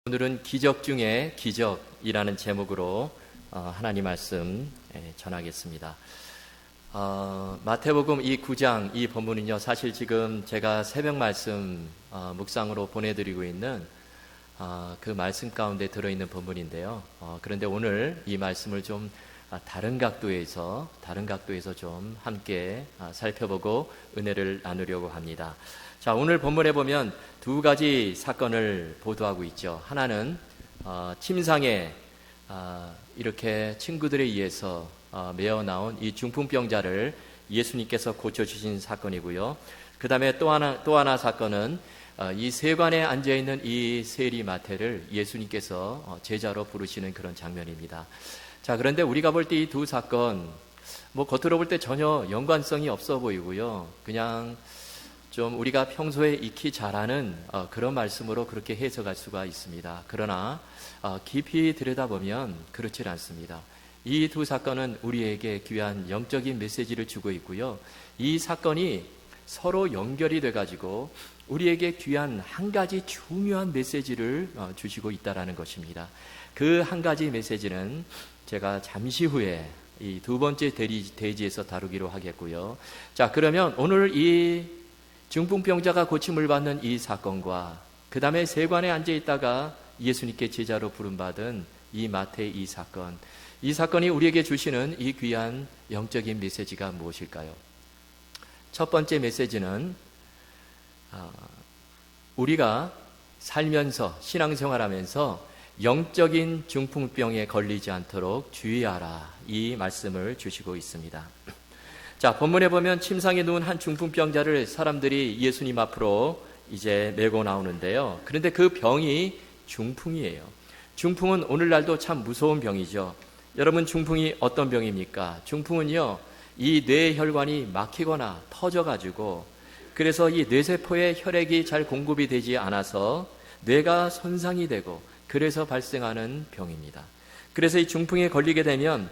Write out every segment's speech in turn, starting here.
오늘은 기적 중에 기적이라는 제목으로 하나님 말씀 전하겠습니다. 마태복음 이 9장 이 본문은요, 사실 지금 제가 새벽 말씀 묵상으로 보내드리고 있는 그 말씀 가운데 들어있는 본문인데요. 그런데 오늘 이 말씀을 좀 다른 각도에서 좀 함께 살펴보고 은혜를 나누려고 합니다. 자, 오늘 본문에 보면 두 가지 사건을 보도하고 있죠. 하나는 침상에 이렇게 친구들에 의해서 메어 나온 이 중풍병자를 예수님께서 고쳐주신 사건이고요. 그 다음에 또 하나 사건은 이 세관에 앉아있는 이 세리 마태를 예수님께서 제자로 부르시는 그런 장면입니다. 자, 그런데 우리가 볼 때 이 두 사건, 겉으로 볼 때 전혀 연관성이 없어 보이고요. 그냥 좀 우리가 평소에 익히 잘 아는 그런 말씀으로 그렇게 해석할 수가 있습니다. 그러나 깊이 들여다보면 그렇지 않습니다. 이 두 사건은 우리에게 귀한 영적인 메시지를 주고 있고요. 이 사건이 서로 연결이 돼가지고 우리에게 귀한 한 가지 중요한 메시지를 주시고 있다는 것입니다. 그 한 가지 메시지는 제가 잠시 후에 이 두 번째 대지에서 다루기로 하겠고요. 자, 그러면 오늘 이 중풍병자가 고침을 받는 이 사건과 그 다음에 세관에 앉아있다가 예수님께 제자로 부름받은 이 마태의 이 사건이 우리에게 주시는 이 귀한 영적인 메시지가 무엇일까요? 첫 번째 메시지는 우리가 살면서 신앙생활하면서 영적인 중풍병에 걸리지 않도록 주의하라, 이 말씀을 주시고 있습니다. 자, 본문에 보면 침상에 누운 한 중풍병자를 사람들이 예수님 앞으로 이제 메고 나오는데요. 그런데 그 병이 중풍이에요. 중풍은 오늘날도 참 무서운 병이죠. 여러분, 중풍이 어떤 병입니까? 중풍은요, 이 뇌혈관이 막히거나 터져가지고 그래서 이 뇌세포에 혈액이 잘 공급이 되지 않아서 뇌가 손상이 되고 그래서 발생하는 병입니다. 그래서 이 중풍에 걸리게 되면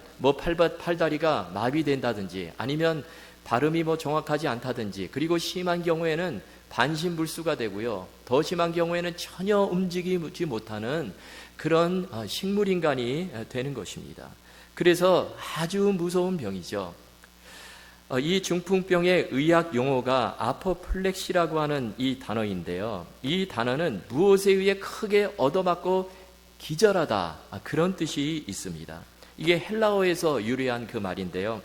팔다리가 마비된다든지 아니면 발음이 정확하지 않다든지, 그리고 심한 경우에는 반신불수가 되고요. 더 심한 경우에는 전혀 움직이지 못하는 그런 식물인간이 되는 것입니다. 그래서 아주 무서운 병이죠. 이 중풍병의 의학 용어가 아포플렉시라고 하는 이 단어인데요. 이 단어는 무엇에 의해 크게 얻어맞고 기절하다, 그런 뜻이 있습니다. 이게 헬라어에서 유래한 그 말인데요.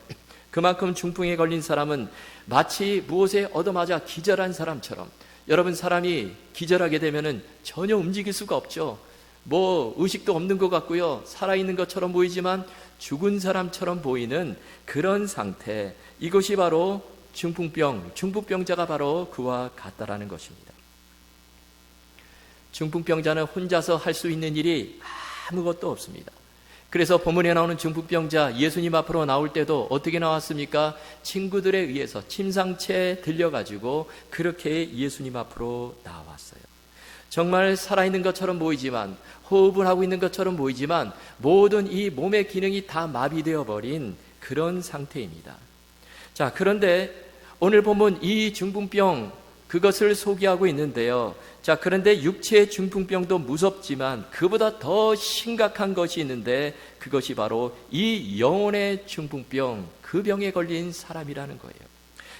그만큼 중풍에 걸린 사람은 마치 무엇에 얻어맞아 기절한 사람처럼, 여러분, 사람이 기절하게 되면은 전혀 움직일 수가 없죠. 의식도 없는 것 같고요. 살아있는 것처럼 보이지만 죽은 사람처럼 보이는 그런 상태, 이것이 바로 중풍병자가 바로 그와 같다라는 것입니다. 중풍병자는 혼자서 할 수 있는 일이 아무것도 없습니다. 그래서 본문에 나오는 중풍병자 예수님 앞으로 나올 때도 어떻게 나왔습니까? 친구들에 의해서 침상채에 들려가지고 그렇게 예수님 앞으로 나왔어요. 정말 살아있는 것처럼 보이지만, 호흡을 하고 있는 것처럼 보이지만 모든 이 몸의 기능이 다 마비되어 버린 그런 상태입니다. 자, 그런데 오늘 보면 이 중풍병, 그것을 소개하고 있는데요. 자, 그런데 육체의 중풍병도 무섭지만 그보다 더 심각한 것이 있는데 그것이 바로 이 영혼의 중풍병, 그 병에 걸린 사람이라는 거예요.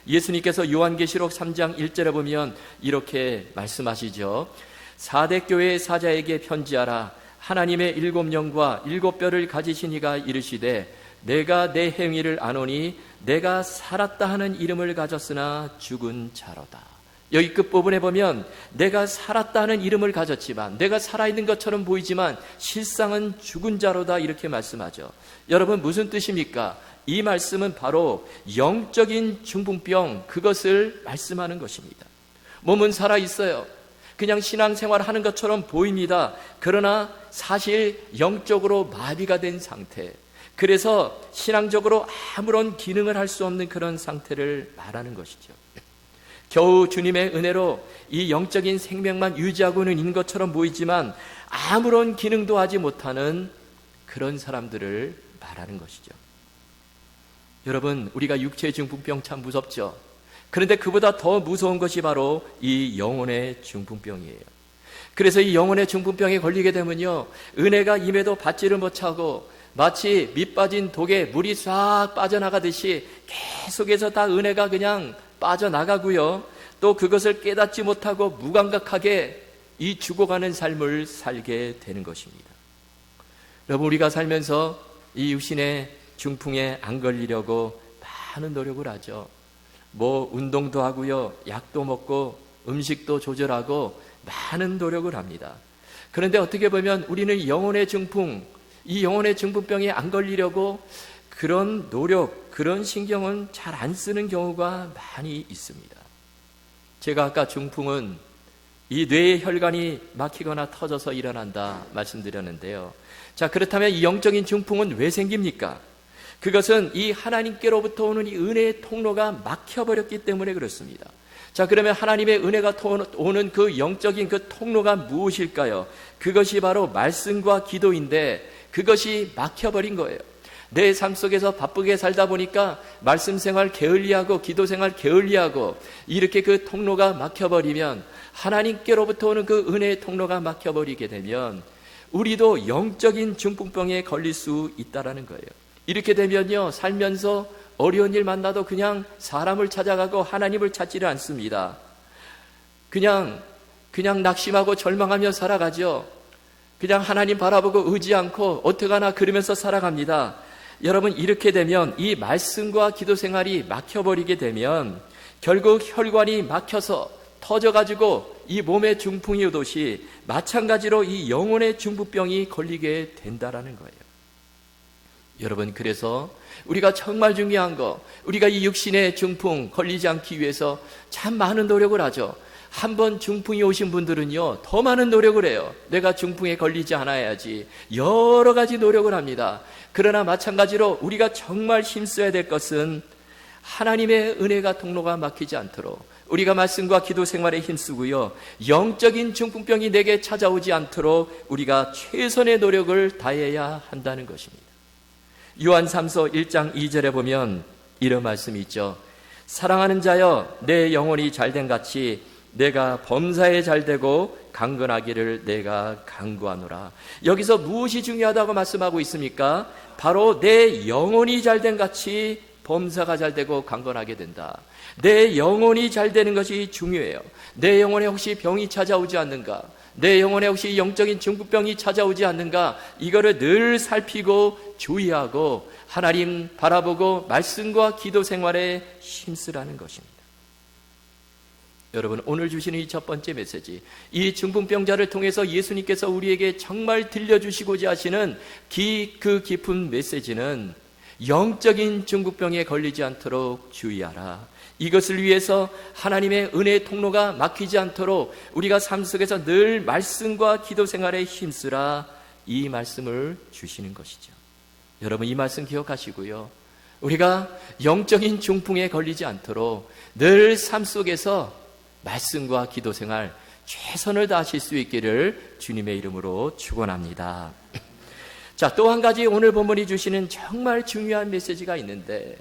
예수님께서 요한계시록 3장 1절에 보면 이렇게 말씀하시죠. 사대교회의 사자에게 편지하라. 하나님의 7영과 7뼈를 가지신 이가 이르시되 내가 내 행위를 아노니 내가 살았다 하는 이름을 가졌으나 죽은 자로다. 여기 끝부분에 보면 내가 살았다는 이름을 가졌지만, 내가 살아있는 것처럼 보이지만 실상은 죽은 자로다, 이렇게 말씀하죠. 여러분, 무슨 뜻입니까? 이 말씀은 바로 영적인 중풍병, 그것을 말씀하는 것입니다. 몸은 살아있어요. 그냥 신앙생활 하는 것처럼 보입니다. 그러나 사실 영적으로 마비가 된 상태, 그래서 신앙적으로 아무런 기능을 할 수 없는 그런 상태를 말하는 것이죠. 겨우 주님의 은혜로 이 영적인 생명만 유지하고는 있는 것처럼 보이지만 아무런 기능도 하지 못하는 그런 사람들을 말하는 것이죠. 여러분, 우리가 육체의 중풍병 참 무섭죠. 그런데 그보다 더 무서운 것이 바로 이 영혼의 중풍병이에요. 그래서 이 영혼의 중풍병에 걸리게 되면요, 은혜가 임해도 받지를 못하고 마치 밑 빠진 독에 물이 싹 빠져나가듯이 계속해서 다 은혜가 그냥 빠져나가고요, 또 그것을 깨닫지 못하고 무감각하게 이 죽어가는 삶을 살게 되는 것입니다. 여러분, 우리가 살면서 이 육신의 중풍에 안 걸리려고 많은 노력을 하죠. 운동도 하고요, 약도 먹고 음식도 조절하고 많은 노력을 합니다. 그런데 어떻게 보면 우리는 영혼의 중풍, 이 영혼의 중풍병에 안 걸리려고 그런 노력, 그런 신경은 잘 안 쓰는 경우가 많이 있습니다. 제가 아까 중풍은 이 뇌의 혈관이 막히거나 터져서 일어난다 말씀드렸는데요. 자, 그렇다면 이 영적인 중풍은 왜 생깁니까? 그것은 이 하나님께로부터 오는 이 은혜의 통로가 막혀버렸기 때문에 그렇습니다. 자, 그러면 하나님의 은혜가 오는 그 영적인 그 통로가 무엇일까요? 그것이 바로 말씀과 기도인데 그것이 막혀버린 거예요. 내 삶 속에서 바쁘게 살다 보니까 말씀 생활 게을리하고 기도 생활 게을리하고 이렇게 그 통로가 막혀버리면, 하나님께로부터 오는 그 은혜의 통로가 막혀버리게 되면 우리도 영적인 중풍병에 걸릴 수 있다라는 거예요. 이렇게 되면요, 살면서 어려운 일 만나도 그냥 사람을 찾아가고 하나님을 찾지를 않습니다. 그냥 낙심하고 절망하며 살아가죠. 그냥 하나님 바라보고 의지 않고 어떡하나 그러면서 살아갑니다. 여러분, 이렇게 되면 이 말씀과 기도 생활이 막혀버리게 되면 결국 혈관이 막혀서 터져가지고 이 몸의 중풍이 오듯이 마찬가지로 이 영혼의 중풍병이 걸리게 된다라는 거예요. 여러분, 그래서 우리가 정말 중요한 거, 우리가 이 육신의 중풍 걸리지 않기 위해서 참 많은 노력을 하죠. 한번 중풍이 오신 분들은요, 더 많은 노력을 해요. 내가 중풍에 걸리지 않아야지, 여러 가지 노력을 합니다. 그러나 마찬가지로 우리가 정말 힘써야 될 것은 하나님의 은혜가 통로가 막히지 않도록 우리가 말씀과 기도 생활에 힘쓰고요, 영적인 중풍병이 내게 찾아오지 않도록 우리가 최선의 노력을 다해야 한다는 것입니다. 요한 3서 1장 2절에 보면 이런 말씀이 있죠. 사랑하는 자여, 내 영혼이 잘된 같이 내가 범사에 잘되고 강건하기를 내가 간구하노라. 여기서 무엇이 중요하다고 말씀하고 있습니까? 바로 내 영혼이 잘된 같이 범사가 잘되고 강건하게 된다. 내 영혼이 잘되는 것이 중요해요. 내 영혼에 혹시 병이 찾아오지 않는가? 내 영혼에 혹시 영적인 중풍병이 찾아오지 않는가? 이거를 늘 살피고 주의하고 하나님 바라보고 말씀과 기도 생활에 힘쓰라는 것입니다. 여러분, 오늘 주시는 이 첫 번째 메시지, 이 중풍병자를 통해서 예수님께서 우리에게 정말 들려주시고자 하시는 그 깊은 메시지는 영적인 중풍병에 걸리지 않도록 주의하라. 이것을 위해서 하나님의 은혜의 통로가 막히지 않도록 우리가 삶 속에서 늘 말씀과 기도 생활에 힘쓰라, 이 말씀을 주시는 것이죠. 여러분, 이 말씀 기억하시고요, 우리가 영적인 중풍에 걸리지 않도록 늘 삶 속에서 말씀과 기도 생활 최선을 다하실 수 있기를 주님의 이름으로 축원합니다. 자, 또 한 가지 오늘 본문이 주시는 정말 중요한 메시지가 있는데,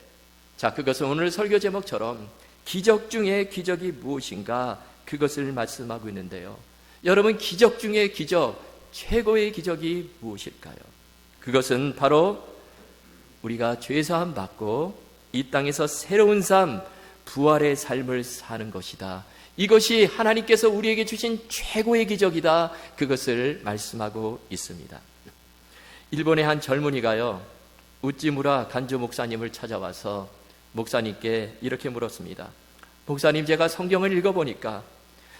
자, 그것은 오늘 설교 제목처럼 기적 중에 기적이 무엇인가, 그것을 말씀하고 있는데요. 여러분, 기적 중에 기적, 최고의 기적이 무엇일까요? 그것은 바로 우리가 죄사함 받고 이 땅에서 새로운 삶, 부활의 삶을 사는 것이다. 이것이 하나님께서 우리에게 주신 최고의 기적이다. 그것을 말씀하고 있습니다. 일본의 한 젊은이가요, 우찌무라 간조 목사님을 찾아와서 목사님께 이렇게 물었습니다. 목사님, 제가 성경을 읽어보니까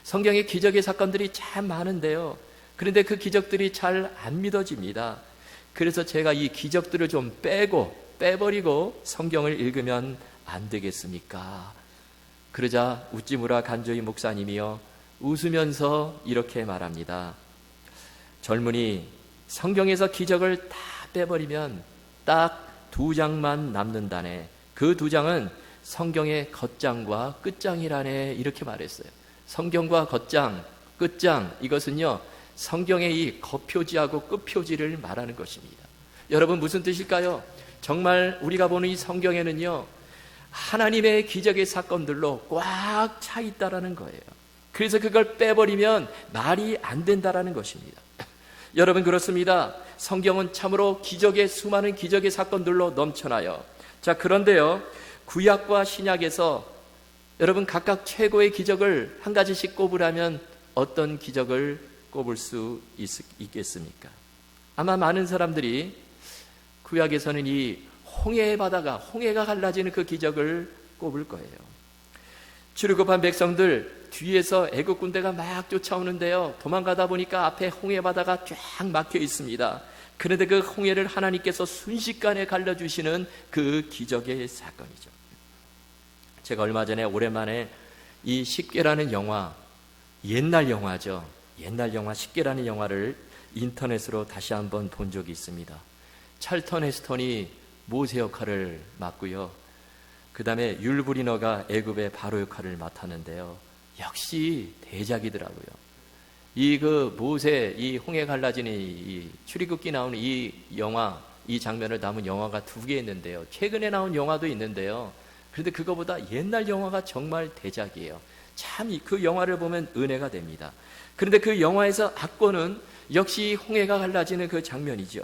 성경에 기적의 사건들이 참 많은데요, 그런데 그 기적들이 잘 안 믿어집니다. 그래서 제가 이 기적들을 좀 빼버리고 성경을 읽으면 안 되겠습니까? 그러자 우찌무라 간조이 목사님이요, 웃으면서 이렇게 말합니다. 젊은이, 성경에서 기적을 다 빼버리면 딱 2장만 남는다네. 그 2장은 성경의 겉장과 끝장이라네. 이렇게 말했어요. 성경과 겉장, 끝장, 이것은요, 성경의 이 겉표지하고 끝표지를 말하는 것입니다. 여러분, 무슨 뜻일까요? 정말 우리가 보는 이 성경에는요, 하나님의 기적의 사건들로 꽉 차 있다라는 거예요. 그래서 그걸 빼버리면 말이 안 된다라는 것입니다. 여러분, 그렇습니다. 성경은 참으로 수많은 기적의 사건들로 넘쳐나요. 자, 그런데요, 구약과 신약에서 여러분 각각 최고의 기적을 한 가지씩 꼽으라면 어떤 기적을 꼽을 수 있겠습니까? 아마 많은 사람들이 구약에서는 이 홍해가 갈라지는 그 기적을 꼽을 거예요. 출애굽한 백성들 뒤에서 애국 군대가 막 쫓아오는데요, 도망가다 보니까 앞에 홍해바다가 쫙 막혀 있습니다. 그런데 그 홍해를 하나님께서 순식간에 갈라주시는 그 기적의 사건이죠. 제가 얼마 전에 오랜만에 이 십계라는 영화, 옛날 영화죠. 옛날 영화 십계라는 영화를 인터넷으로 다시 한번 본 적이 있습니다. 찰턴 헤스턴이 모세 역할을 맡고요, 그 다음에 율브리너가 애굽의 바로 역할을 맡았는데요, 역시 대작이더라고요. 모세, 이 홍해 갈라지는 이 출애굽기 나오는 이 영화, 이 장면을 담은 영화가 2개 있는데요, 최근에 나온 영화도 있는데요, 그런데 그거보다 옛날 영화가 정말 대작이에요. 참 그 영화를 보면 은혜가 됩니다. 그런데 그 영화에서 악권은 역시 홍해가 갈라지는 그 장면이죠.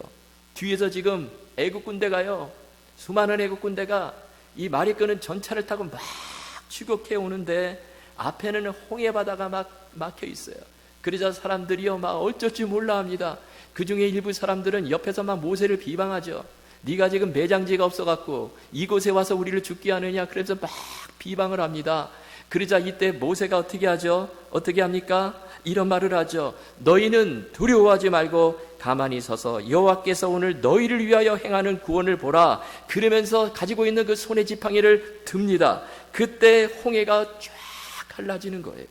뒤에서 지금 애국 군대가요, 수많은 애국 군대가 이 말이 끄는 전차를 타고 막 추격해 오는데 앞에는 홍해 바다가 막 막혀 있어요. 그러자 사람들이요 막 어쩔 줄 몰라 합니다. 그 중에 일부 사람들은 옆에서 막 모세를 비방하죠. 네가 지금 매장지가 없어갖고 이곳에 와서 우리를 죽게 하느냐, 그래서 막 비방을 합니다. 그러자 이때 모세가 어떻게 하죠? 어떻게 합니까? 이런 말을 하죠. 너희는 두려워하지 말고 가만히 서서 여호와께서 오늘 너희를 위하여 행하는 구원을 보라. 그러면서 가지고 있는 그 손의 지팡이를 듭니다. 그때 홍해가 쫙 갈라지는 거예요.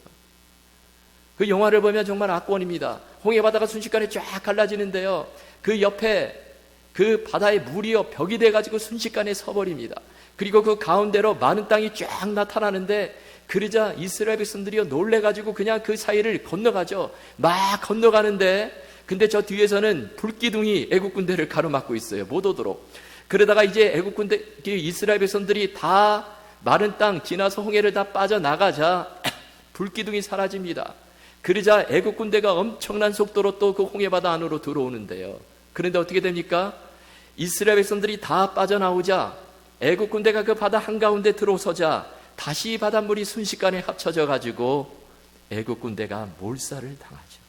그 영화를 보면 정말 악권입니다. 홍해 바다가 순식간에 쫙 갈라지는데요, 그 옆에 그 바다의 물이요 벽이 돼가지고 순식간에 서버립니다. 그리고 그 가운데로 많은 땅이 쫙 나타나는데, 그러자 이스라엘 백성들이요 놀래가지고 그냥 그 사이를 건너가죠. 막 건너가는데, 근데 저 뒤에서는 불기둥이 애국 군대를 가로막고 있어요, 못 오도록. 그러다가 이제 애국 군대, 이스라엘 백성들이 다 마른 땅 지나서 홍해를 다 빠져나가자 불기둥이 사라집니다. 그러자 애국 군대가 엄청난 속도로 또 그 홍해 바다 안으로 들어오는데요, 그런데 어떻게 됩니까? 이스라엘 백성들이 다 빠져나오자 애국 군대가 그 바다 한가운데 들어서자 다시 바닷물이 순식간에 합쳐져 가지고 애국 군대가 몰살을 당하죠.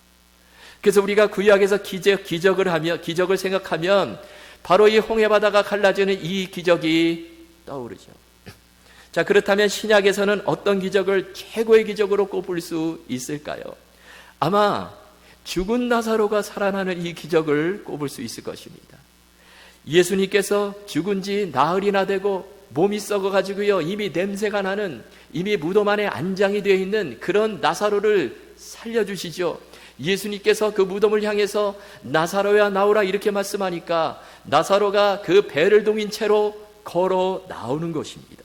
그래서 우리가 구약에서 기적을 생각하면 바로 이 홍해 바다가 갈라지는 이 기적이 떠오르죠. 자, 그렇다면 신약에서는 어떤 기적을 최고의 기적으로 꼽을 수 있을까요? 아마 죽은 나사로가 살아나는 이 기적을 꼽을 수 있을 것입니다. 예수님께서 죽은 지 나흘이나 되고 몸이 썩어가지고요 이미 냄새가 나는, 이미 무덤 안에 안장이 되어 있는 그런 나사로를 살려주시죠. 예수님께서 그 무덤을 향해서 나사로야 나오라 이렇게 말씀하니까 나사로가 그 배를 동인 채로 걸어 나오는 것입니다.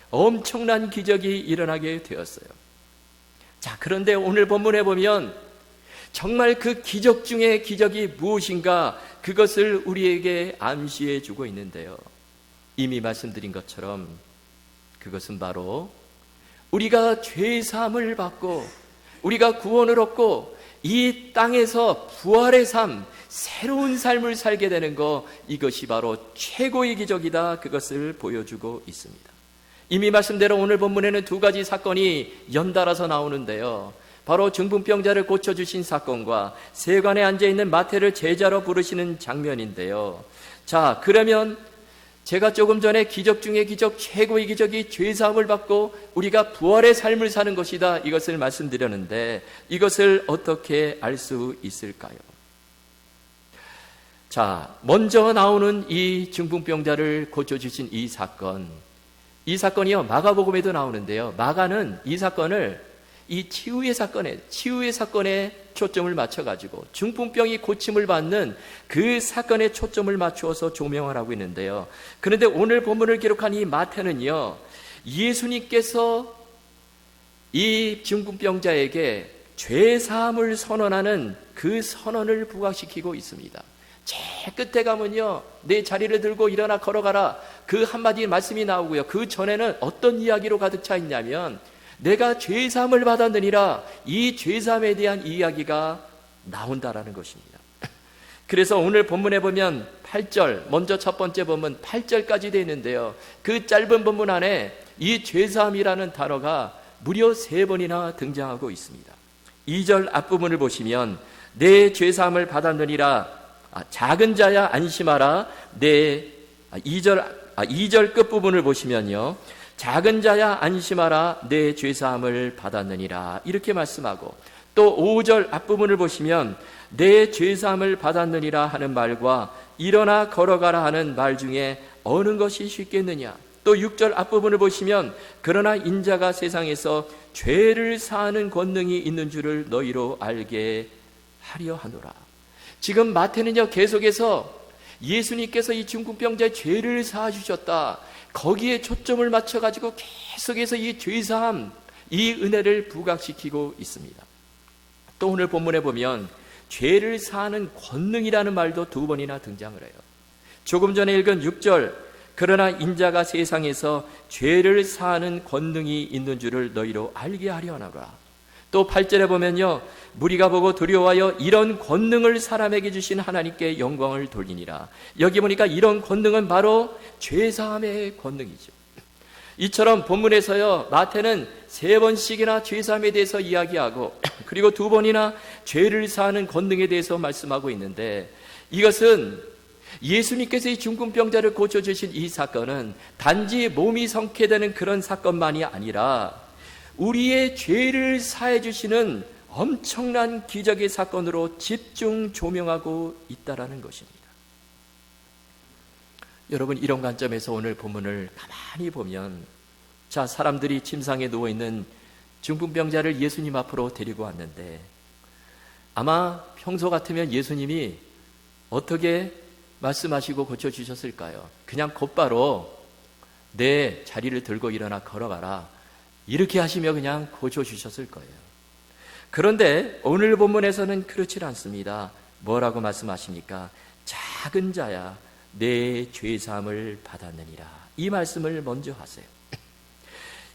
엄청난 기적이 일어나게 되었어요. 자, 그런데 오늘 본문에 보면 정말 그 기적 중에 기적이 무엇인가, 그것을 우리에게 암시해 주고 있는데요, 이미 말씀드린 것처럼 그것은 바로 우리가 죄 사함을 받고 우리가 구원을 얻고 이 땅에서 부활의 삶, 새로운 삶을 살게 되는 것, 이것이 바로 최고의 기적이다, 그것을 보여주고 있습니다. 이미 말씀대로 오늘 본문에는 2가지 사건이 연달아서 나오는데요, 바로 중풍병자를 고쳐주신 사건과 세관에 앉아있는 마태를 제자로 부르시는 장면인데요. 자, 그러면 제가 조금 전에 기적 중에 기적, 최고의 기적이 죄사함을 받고 우리가 부활의 삶을 사는 것이다, 이것을 말씀드렸는데 이것을 어떻게 알 수 있을까요? 자, 먼저 나오는 이 중풍병자를 고쳐주신 이 사건이요 마가복음에도 나오는데요, 마가는 이 사건을 이 치유의 사건에 초점을 맞춰가지고 중풍병이 고침을 받는 그 사건에 초점을 맞추어서 조명을 하고 있는데요, 그런데 오늘 본문을 기록한 이 마태는요, 예수님께서 이 중풍병자에게 죄사함을 선언하는 그 선언을 부각시키고 있습니다. 제 끝에 가면요, 내 자리를 들고 일어나 걸어가라, 그 한마디 말씀이 나오고요, 그 전에는 어떤 이야기로 가득 차 있냐면 내가 죄사함을 받았느니라, 이 죄사함에 대한 이야기가 나온다라는 것입니다. 그래서 오늘 본문에 보면 8절, 먼저 첫 번째 본문 8절까지 되어 있는데요, 그 짧은 본문 안에 이 죄사함이라는 단어가 무려 3번이나 등장하고 있습니다. 2절 앞부분을 보시면 내 죄사함을 받았느니라, 작은 자야 안심하라. 2절 끝부분을 보시면요, 작은 자야 안심하라, 내 죄사함을 받았느니라, 이렇게 말씀하고, 또 5절 앞부분을 보시면 내 죄사함을 받았느니라 하는 말과 일어나 걸어가라 하는 말 중에 어느 것이 쉽겠느냐. 또 6절 앞부분을 보시면 그러나 인자가 세상에서 죄를 사하는 권능이 있는 줄을 너희로 알게 하려 하노라. 지금 마태는요, 계속해서 예수님께서 이 중풍병자의 죄를 사하주셨다, 거기에 초점을 맞춰가지고 계속해서 이 죄사함, 이 은혜를 부각시키고 있습니다. 또 오늘 본문에 보면 죄를 사하는 권능이라는 말도 2번이나 등장을 해요. 조금 전에 읽은 6절, 그러나 인자가 세상에서 죄를 사하는 권능이 있는 줄을 너희로 알게 하려 하노라. 또 8절에 보면요, 무리가 보고 두려워하여 이런 권능을 사람에게 주신 하나님께 영광을 돌리니라. 여기 보니까 이런 권능은 바로 죄사함의 권능이죠. 이처럼 본문에서요, 마태는 3번씩이나 죄사함에 대해서 이야기하고, 그리고 2번이나 죄를 사하는 권능에 대해서 말씀하고 있는데, 이것은 예수님께서 이 중풍병자를 고쳐주신 이 사건은 단지 몸이 성쾌되는 그런 사건만이 아니라 우리의 죄를 사해 주시는 엄청난 기적의 사건으로 집중 조명하고 있다라는 것입니다. 여러분, 이런 관점에서 오늘 본문을 가만히 보면, 자, 사람들이 침상에 누워있는 중풍병자를 예수님 앞으로 데리고 왔는데, 아마 평소 같으면 예수님이 어떻게 말씀하시고 고쳐주셨을까요? 그냥 곧바로 내 자리를 들고 일어나 걸어가라, 이렇게 하시며 그냥 고쳐주셨을 거예요. 그런데 오늘 본문에서는 그렇지 않습니다. 뭐라고 말씀하십니까? 작은 자야 내 죄사함을 받았느니라, 이 말씀을 먼저 하세요.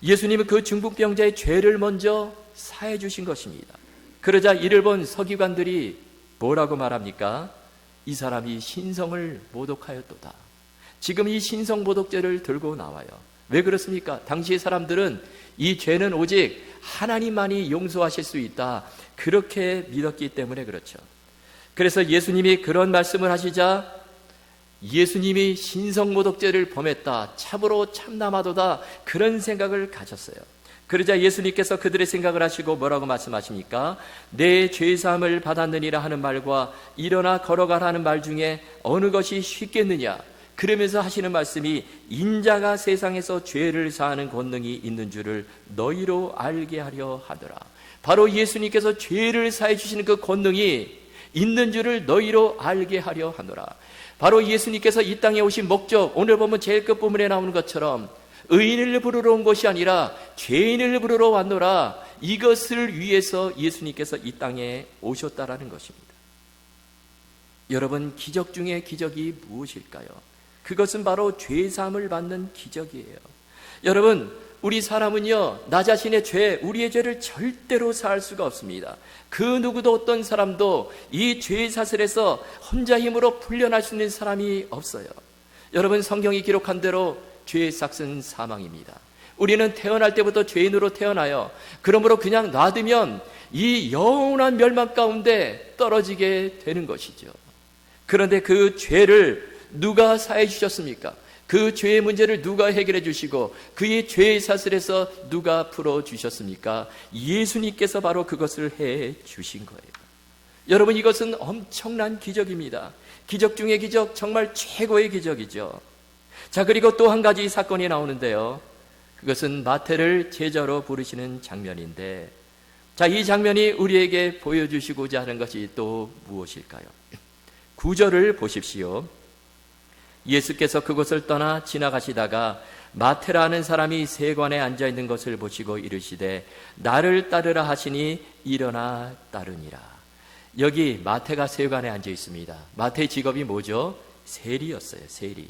예수님은 그 중풍병자의 죄를 먼저 사해 주신 것입니다. 그러자 이를 본 서기관들이 뭐라고 말합니까? 이 사람이 신성을 모독하였도다. 지금 이 신성모독죄를 들고 나와요. 왜 그렇습니까? 당시의 사람들은 이 죄는 오직 하나님만이 용서하실 수 있다, 그렇게 믿었기 때문에 그렇죠. 그래서 예수님이 그런 말씀을 하시자 예수님이 신성모독죄를 범했다, 참으로 참남하도다, 그런 생각을 가졌어요. 그러자 예수님께서 그들의 생각을 하시고 뭐라고 말씀하십니까? 내 죄사함을 받았느니라 하는 말과 일어나 걸어가라 하는 말 중에 어느 것이 쉽겠느냐. 그러면서 하시는 말씀이 인자가 세상에서 죄를 사하는 권능이 있는 줄을 너희로 알게 하려 하더라. 바로 예수님께서 죄를 사해 주시는 그 권능이 있는 줄을 너희로 알게 하려 하노라. 바로 예수님께서 이 땅에 오신 목적, 오늘 보면 제일 끝부분에 나오는 것처럼 의인을 부르러 온 것이 아니라 죄인을 부르러 왔노라, 이것을 위해서 예수님께서 이 땅에 오셨다라는 것입니다. 여러분, 기적 중에 기적이 무엇일까요? 그것은 바로 죄사함을 받는 기적이에요. 여러분, 우리 사람은요, 나 자신의 죄, 우리의 죄를 절대로 사할 수가 없습니다. 그 누구도, 어떤 사람도 이 죄 사슬에서 혼자 힘으로 풀려날 수 있는 사람이 없어요. 여러분, 성경이 기록한 대로 죄의 삭은 사망입니다. 우리는 태어날 때부터 죄인으로 태어나요. 그러므로 그냥 놔두면 이 영원한 멸망 가운데 떨어지게 되는 것이죠. 그런데 그 죄를 누가 사해 주셨습니까? 그 죄의 문제를 누가 해결해 주시고 그의 죄의 사슬에서 누가 풀어 주셨습니까? 예수님께서 바로 그것을 해 주신 거예요. 여러분, 이것은 엄청난 기적입니다. 기적 중의 기적, 정말 최고의 기적이죠. 자, 그리고 또 한 가지 사건이 나오는데요, 그것은 마태를 제자로 부르시는 장면인데, 자, 이 장면이 우리에게 보여주시고자 하는 것이 또 무엇일까요? 9절을 보십시오. 예수께서 그곳을 떠나 지나가시다가 마태라는 사람이 세관에 앉아있는 것을 보시고 이르시되 나를 따르라 하시니 일어나 따르니라. 여기 마태가 세관에 앉아 있습니다. 마태의 직업이 뭐죠? 세리였어요. 세리.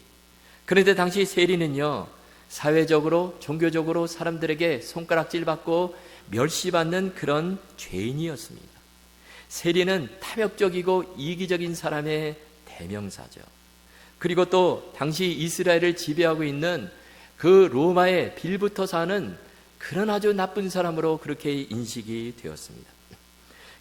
그런데 당시 세리는요, 사회적으로, 종교적으로 사람들에게 손가락질 받고 멸시받는 그런 죄인이었습니다. 세리는 탐욕적이고 이기적인 사람의 대명사죠. 그리고 또 당시 이스라엘을 지배하고 있는 그 로마의 빌부터 사는 그런 아주 나쁜 사람으로 그렇게 인식이 되었습니다.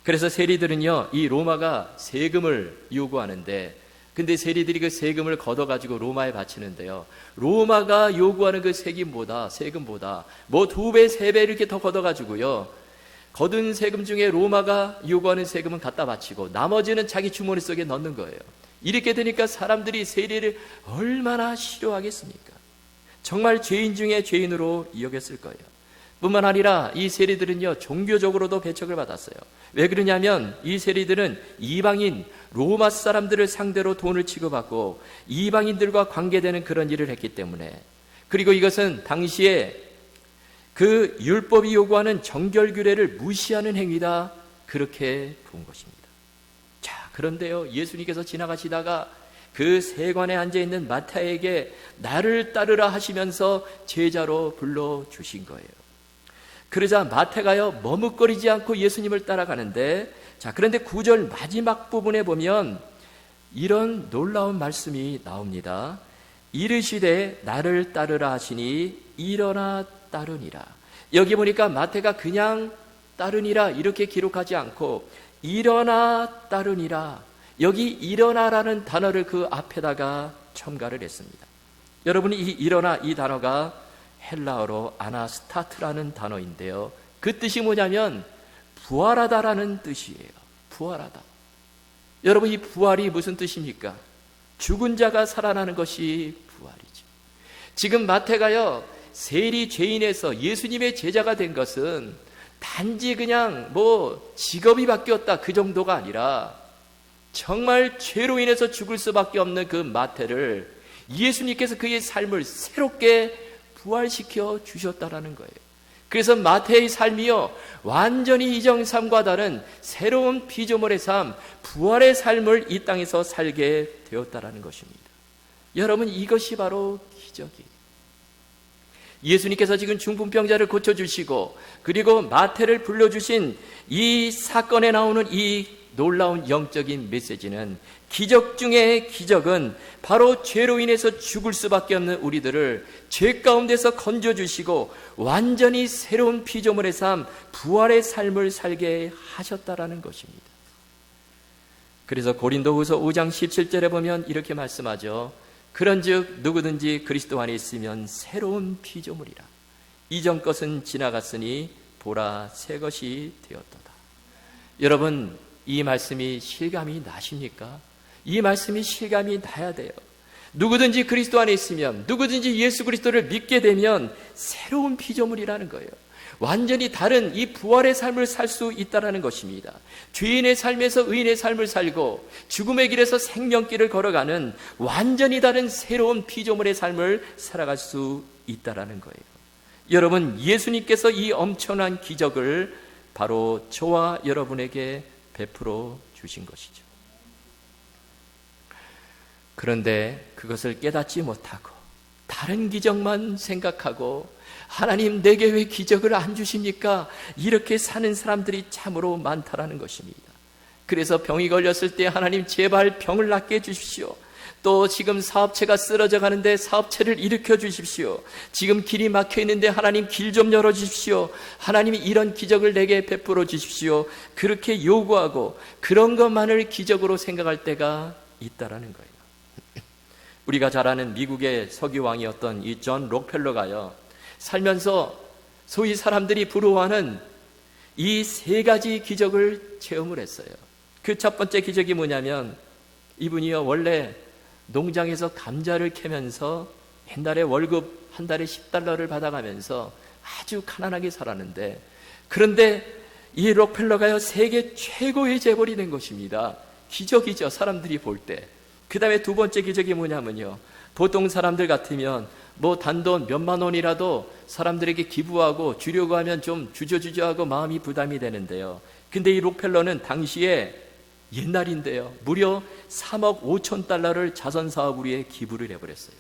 그래서 세리들은요, 이 로마가 세금을 요구하는데, 근데 세리들이 그 세금을 걷어가지고 로마에 바치는데요, 로마가 요구하는 그 세금보다 뭐 2배, 3배 이렇게 더 걷어가지고요, 거둔 세금 중에 로마가 요구하는 세금은 갖다 바치고 나머지는 자기 주머니 속에 넣는 거예요. 이렇게 되니까 사람들이 세리를 얼마나 싫어하겠습니까? 정말 죄인 중에 죄인으로 여겼을 거예요. 뿐만 아니라 이 세리들은요, 종교적으로도 배척을 받았어요. 왜 그러냐면 이 세리들은 이방인 로마 사람들을 상대로 돈을 취급받고 이방인들과 관계되는 그런 일을 했기 때문에, 그리고 이것은 당시에 그 율법이 요구하는 정결규례를 무시하는 행위다, 그렇게 본 것입니다. 자, 그런데요, 예수님께서 지나가시다가 그 세관에 앉아있는 마태에게 나를 따르라 하시면서 제자로 불러주신 거예요. 그러자 마태가요, 머뭇거리지 않고 예수님을 따라가는데, 자, 그런데 9절 마지막 부분에 보면 이런 놀라운 말씀이 나옵니다. 이르시되 나를 따르라 하시니 일어나 따르니라. 여기 보니까 마태가 그냥 따르니라 이렇게 기록하지 않고 일어나 따르니라, 여기 일어나라는 단어를 그 앞에다가 첨가를 했습니다. 여러분이 이 일어나, 이 단어가 헬라어로 아나스타트라는 단어인데요, 그 뜻이 뭐냐면 부활하다라는 뜻이에요. 부활하다. 여러분, 이 부활이 무슨 뜻입니까? 죽은 자가 살아나는 것이 부활이죠. 지금 마태가요, 세리 죄인에서 예수님의 제자가 된 것은 단지 그냥 뭐 직업이 바뀌었다 그 정도가 아니라 정말 죄로 인해서 죽을 수밖에 없는 그 마태를 예수님께서 그의 삶을 새롭게 부활시켜 주셨다라는 거예요. 그래서 마태의 삶이요, 완전히 이전 삶과 다른 새로운 피조물의 삶, 부활의 삶을 이 땅에서 살게 되었다라는 것입니다. 여러분, 이것이 바로 기적이에요. 예수님께서 지금 중풍병자를 고쳐주시고 그리고 마태를 불러주신 이 사건에 나오는 이 놀라운 영적인 메시지는, 기적 중에 기적은 바로 죄로 인해서 죽을 수밖에 없는 우리들을 죄 가운데서 건져주시고 완전히 새로운 피조물의 삶, 부활의 삶을 살게 하셨다라는 것입니다. 그래서 고린도후서 5장 17절에 보면 이렇게 말씀하죠. 그런즉 누구든지 그리스도 안에 있으면 새로운 피조물이라. 이전 것은 지나갔으니 보라 새 것이 되었도다. 여러분, 이 말씀이 실감이 나십니까? 이 말씀이 실감이 나야 돼요. 누구든지 그리스도 안에 있으면, 누구든지 예수 그리스도를 믿게 되면 새로운 피조물이라는 거예요. 완전히 다른 이 부활의 삶을 살 수 있다는 것입니다. 죄인의 삶에서 의인의 삶을 살고 죽음의 길에서 생명길을 걸어가는 완전히 다른 새로운 피조물의 삶을 살아갈 수 있다는 거예요. 여러분, 예수님께서 이 엄청난 기적을 바로 저와 여러분에게 베풀어 주신 것이죠. 그런데 그것을 깨닫지 못하고 다른 기적만 생각하고 하나님, 내게 왜 기적을 안 주십니까? 이렇게 사는 사람들이 참으로 많다라는 것입니다. 그래서 병이 걸렸을 때 하나님, 제발 병을 낫게 해주십시오. 또 지금 사업체가 쓰러져 가는데 사업체를 일으켜 주십시오. 지금 길이 막혀 있는데 하나님, 길 좀 열어 주십시오. 하나님이 이런 기적을 내게 베풀어 주십시오. 그렇게 요구하고 그런 것만을 기적으로 생각할 때가 있다라는 거예요. 우리가 잘 아는 미국의 석유왕이었던 이 존 록펠러가요, 살면서 소위 사람들이 부러워하는 이 3가지 기적을 체험을 했어요. 그 첫 번째 기적이 뭐냐면, 이분이요, 원래 농장에서 감자를 캐면서 옛날에 월급 한 달에 $10를 받아가면서 아주 가난하게 살았는데, 그런데 이 록펠러가요, 세계 최고의 재벌이 된 것입니다. 기적이죠, 사람들이 볼 때. 그 다음에 두 번째 기적이 뭐냐면요, 보통 사람들 같으면 뭐 단돈 몇만 원이라도 사람들에게 기부하고 주려고 하면 좀 주저주저하고 마음이 부담이 되는데요, 근데 이 록펠러는 당시에 옛날인데요, 무려 $3억 5천 자선사업을 위해 기부를 해버렸어요.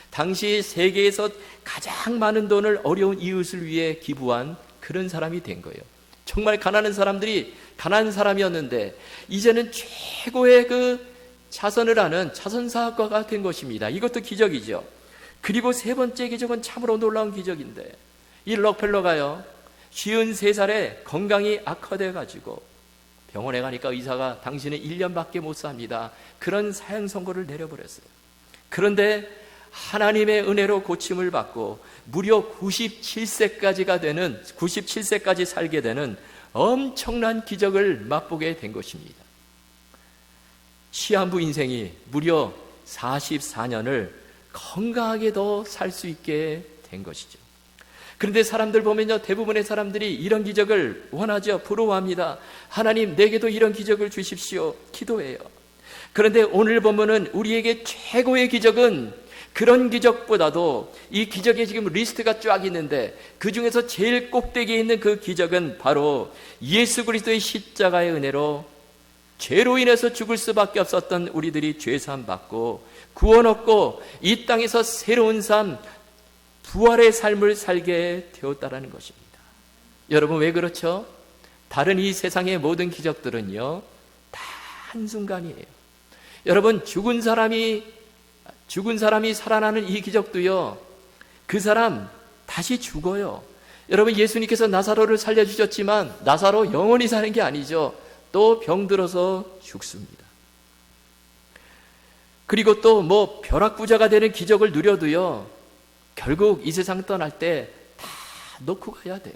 당시 세계에서 가장 많은 돈을 어려운 이웃을 위해 기부한 그런 사람이 된 거예요. 정말 가난한 사람들이 가난한 사람이었는데 이제는 최고의 그 자선을 하는 자선사업가가 된 것입니다. 이것도 기적이죠. 그리고 세 번째 기적은 참으로 놀라운 기적인데, 이 록펠러가요 53살에 건강이 악화돼 가지고 병원에 가니까 의사가 당신은 1년밖에 못 삽니다, 그런 사형 선고를 내려버렸어요. 그런데 하나님의 은혜로 고침을 받고 무려 97세까지 살게 되는 엄청난 기적을 맛보게 된 것입니다. 시한부 인생이 무려 44년을 건강하게 더 살 수 있게 된 것이죠. 그런데 사람들 보면요, 대부분의 사람들이 이런 기적을 원하죠. 부러워합니다. 하나님, 내게도 이런 기적을 주십시오. 기도해요. 그런데 오늘 보면은 우리에게 최고의 기적은 그런 기적보다도, 이 기적에 지금 리스트가 쫙 있는데 그 중에서 제일 꼭대기에 있는 그 기적은 바로 예수 그리스도의 십자가의 은혜로 죄로 인해서 죽을 수밖에 없었던 우리들이 죄사함 받고 구원 얻고 이 땅에서 새로운 삶, 부활의 삶을 살게 되었다라는 것입니다. 여러분, 왜 그렇죠? 다른 이 세상의 모든 기적들은요 다 한순간이에요. 여러분, 죽은 사람이 살아나는 이 기적도요, 그 사람 다시 죽어요. 여러분, 예수님께서 나사로를 살려주셨지만 나사로 영원히 사는 게 아니죠. 또 병들어서 죽습니다. 그리고 또 뭐 벼락부자가 되는 기적을 누려도요, 결국 이 세상 떠날 때 다 놓고 가야 돼요.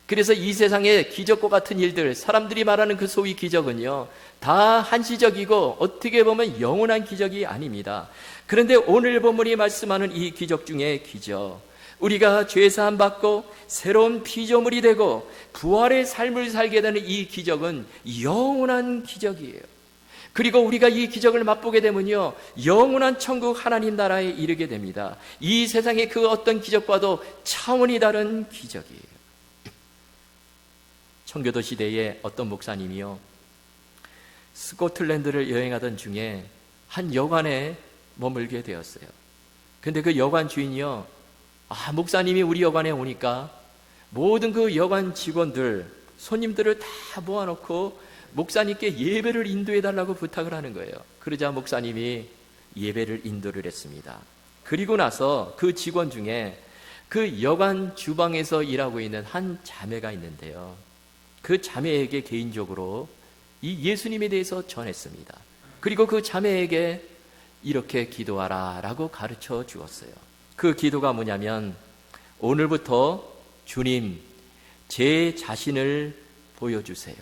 그래서 이 세상의 기적과 같은 일들, 사람들이 말하는 그 소위 기적은요 다 한시적이고 어떻게 보면 영원한 기적이 아닙니다. 그런데 오늘 본문이 말씀하는 이 기적 중에 기적, 우리가 죄사함 받고 새로운 피조물이 되고 부활의 삶을 살게 되는 이 기적은 영원한 기적이에요. 그리고 우리가 이 기적을 맛보게 되면요 영원한 천국 하나님 나라에 이르게 됩니다. 이 세상의 그 어떤 기적과도 차원이 다른 기적이에요. 청교도 시대에 어떤 목사님이요 스코틀랜드를 여행하던 중에 한 여관에 머물게 되었어요. 근데 그 여관 주인이요, 목사님이 우리 여관에 오니까 모든 그 여관 직원들, 손님들을 다 모아놓고 목사님께 예배를 인도해 달라고 부탁을 하는 거예요. 그러자 목사님이 예배를 인도를 했습니다. 그리고 나서 그 직원 중에 그 여관 주방에서 일하고 있는 한 자매가 있는데요, 그 자매에게 개인적으로 이 예수님에 대해서 전했습니다. 그리고 그 자매에게 이렇게 기도하라 라고 가르쳐 주었어요. 그 기도가 뭐냐면, 오늘부터 주님, 제 자신을 보여주세요.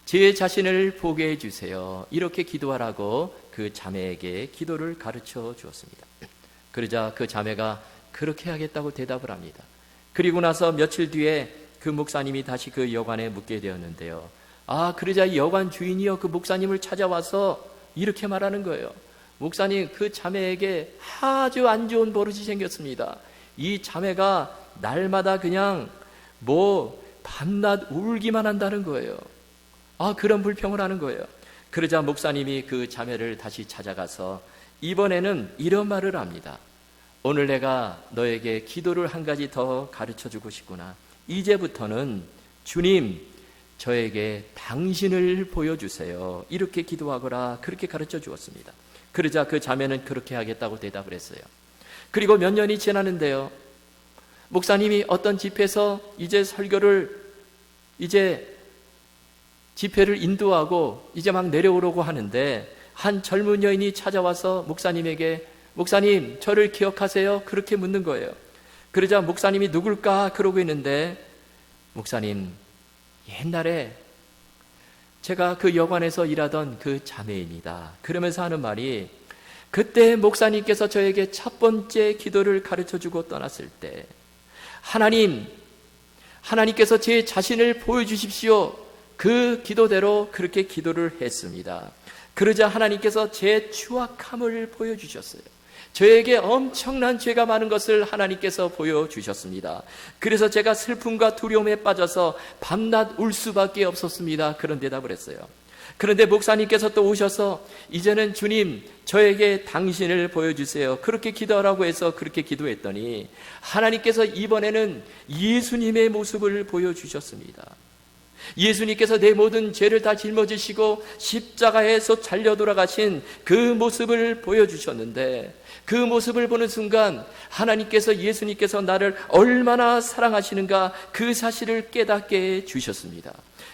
제 자신을 보게 해주세요. 이렇게 기도하라고 그 자매에게 기도를 가르쳐 주었습니다. 그러자 그 자매가 그렇게 하겠다고 대답을 합니다. 그리고 나서 며칠 뒤에 그 목사님이 다시 그 여관에 묵게 되었는데요, 그러자 이 여관 주인이요 그 목사님을 찾아와서 이렇게 말하는 거예요. 목사님, 그 자매에게 아주 안 좋은 버릇이 생겼습니다. 이 자매가 날마다 그냥 밤낮 울기만 한다는 거예요. 그런 불평을 하는 거예요. 그러자 목사님이 그 자매를 다시 찾아가서 이번에는 이런 말을 합니다. 오늘 내가 너에게 기도를 한 가지 더 가르쳐주고 싶구나. 이제부터는 주님, 저에게 당신을 보여주세요. 이렇게 기도하거라. 그렇게 가르쳐 주었습니다. 그러자 그 자매는 그렇게 하겠다고 대답을 했어요. 그리고 몇 년이 지났는데요, 목사님이 어떤 집회에서 집회를 인도하고 이제 막 내려오려고 하는데, 한 젊은 여인이 찾아와서 목사님에게 목사님, 저를 기억하세요? 그렇게 묻는 거예요. 그러자 목사님이 누굴까 그러고 있는데, 목사님, 옛날에 제가 그 여관에서 일하던 그 자매입니다. 그러면서 하는 말이, 그때 목사님께서 저에게 첫 번째 기도를 가르쳐주고 떠났을 때 하나님께서 제 자신을 보여주십시오. 그 기도대로 그렇게 기도를 했습니다. 그러자 하나님께서 제 추악함을 보여주셨어요. 저에게 엄청난 죄가 많은 것을 하나님께서 보여주셨습니다. 그래서 제가 슬픔과 두려움에 빠져서 밤낮 울 수밖에 없었습니다. 그런 대답을 했어요. 그런데 목사님께서 또 오셔서 이제는 주님 저에게 당신을 보여주세요. 그렇게 기도하라고 해서 그렇게 기도했더니 하나님께서 이번에는 예수님의 모습을 보여주셨습니다. 예수님께서 내 모든 죄를 다 짊어지시고 십자가에서 잘려 돌아가신 그 모습을 보여주셨는데, 그 모습을 보는 순간 하나님께서, 예수님께서 나를 얼마나 사랑하시는가 그 사실을 깨닫게 해주셨습니다.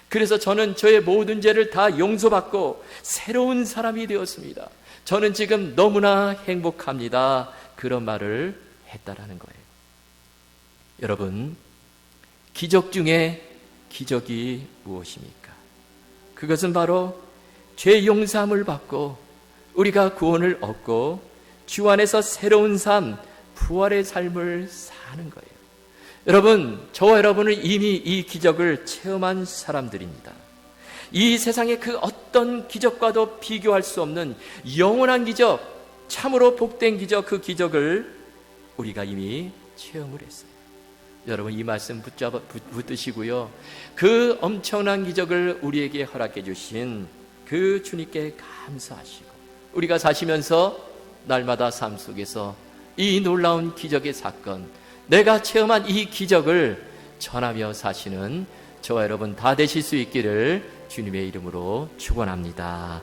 그래서 저는 저의 모든 죄를 다 용서받고 새로운 사람이 되었습니다. 저는 지금 너무나 행복합니다. 그런 말을 했다라는 거예요. 여러분, 기적 중에 기적이 무엇입니까? 그것은 바로 죄 용서함을 받고 우리가 구원을 얻고 주 안에서 새로운 삶, 부활의 삶을 사는 거예요. 여러분, 저와 여러분은 이미 이 기적을 체험한 사람들입니다. 이 세상의 그 어떤 기적과도 비교할 수 없는 영원한 기적, 참으로 복된 기적, 그 기적을 우리가 이미 체험을 했어요. 여러분, 이 말씀 붙드시고요. 그 엄청난 기적을 우리에게 허락해 주신 그 주님께 감사하시고, 우리가 사시면서 날마다 삶 속에서 이 놀라운 기적의 사건, 내가 체험한 이 기적을 전하며 사시는 저와 여러분 다 되실 수 있기를 주님의 이름으로 축원합니다.